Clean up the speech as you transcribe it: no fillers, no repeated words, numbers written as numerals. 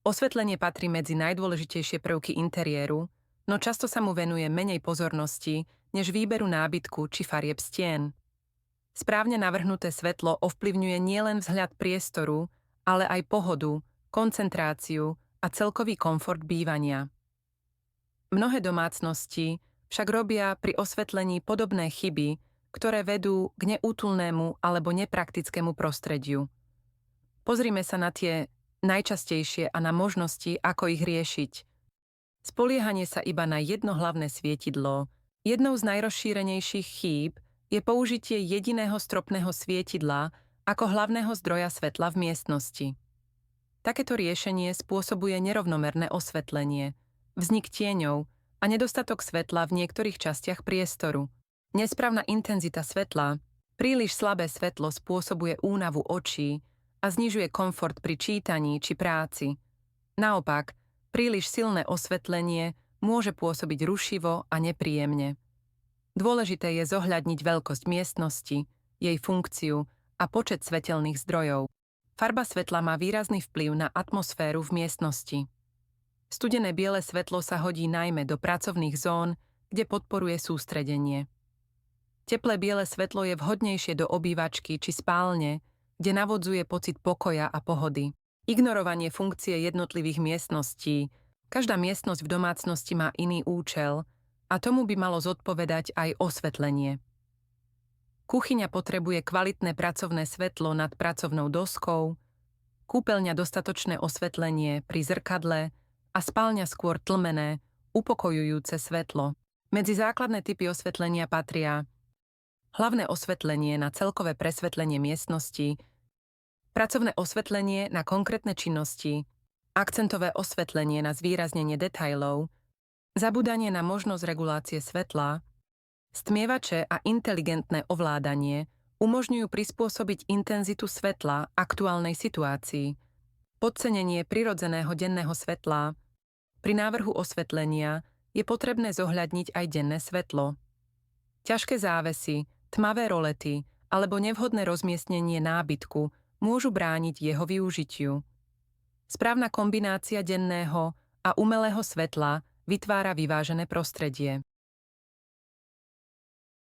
Osvetlenie patrí medzi najdôležitejšie prvky interiéru, no často sa mu venuje menej pozornosti než výberu nábytku či farieb stien. Správne navrhnuté svetlo ovplyvňuje nielen vzhľad priestoru, ale aj pohodu, koncentráciu a celkový komfort bývania. Mnohé domácnosti však robia pri osvetlení podobné chyby, ktoré vedú k neútulnému alebo nepraktickému prostrediu. Pozrime sa na tie najčastejšie a na možnosti, ako ich riešiť. Spoliehanie sa iba na jedno hlavné svietidlo. Jednou z najrozšírenejších chýb je použitie jediného stropného svietidla ako hlavného zdroja svetla v miestnosti. Takéto riešenie spôsobuje nerovnomerné osvetlenie, vznik tieňov a nedostatok svetla v niektorých častiach priestoru. Nesprávna intenzita svetla, príliš slabé svetlo spôsobuje únavu očí a znižuje komfort pri čítaní či práci. Naopak, príliš silné osvetlenie môže pôsobiť rušivo a nepríjemne. Dôležité je zohľadniť veľkosť miestnosti, jej funkciu a počet svetelných zdrojov. Farba svetla má výrazný vplyv na atmosféru v miestnosti. Studené biele svetlo sa hodí najmä do pracovných zón, kde podporuje sústredenie. Teplé biele svetlo je vhodnejšie do obývačky či spálne, kde navodzuje pocit pokoja a pohody. Ignorovanie funkcie jednotlivých miestností. Každá miestnosť v domácnosti má iný účel a tomu by malo zodpovedať aj osvetlenie. Kuchyňa potrebuje kvalitné pracovné svetlo nad pracovnou doskou, kúpeľňa dostatočné osvetlenie pri zrkadle a spálňa skôr tlmené, upokojujúce svetlo. Medzi základné typy osvetlenia patria hlavné osvetlenie na celkové presvetlenie miestnosti, pracovné osvetlenie na konkrétne činnosti, akcentové osvetlenie na zvýraznenie detailov, zabúdanie na možnosť regulácie svetla, stmievače a inteligentné ovládanie umožňujú prispôsobiť intenzitu svetla aktuálnej situácii. Podcenenie prirodzeného denného svetla. Pri návrhu osvetlenia je potrebné zohľadniť aj denné svetlo. Ťažké závesy, tmavé rolety alebo nevhodné rozmiestnenie nábytku môžu brániť jeho využitiu. Správna kombinácia denného a umelého svetla vytvára vyvážené prostredie.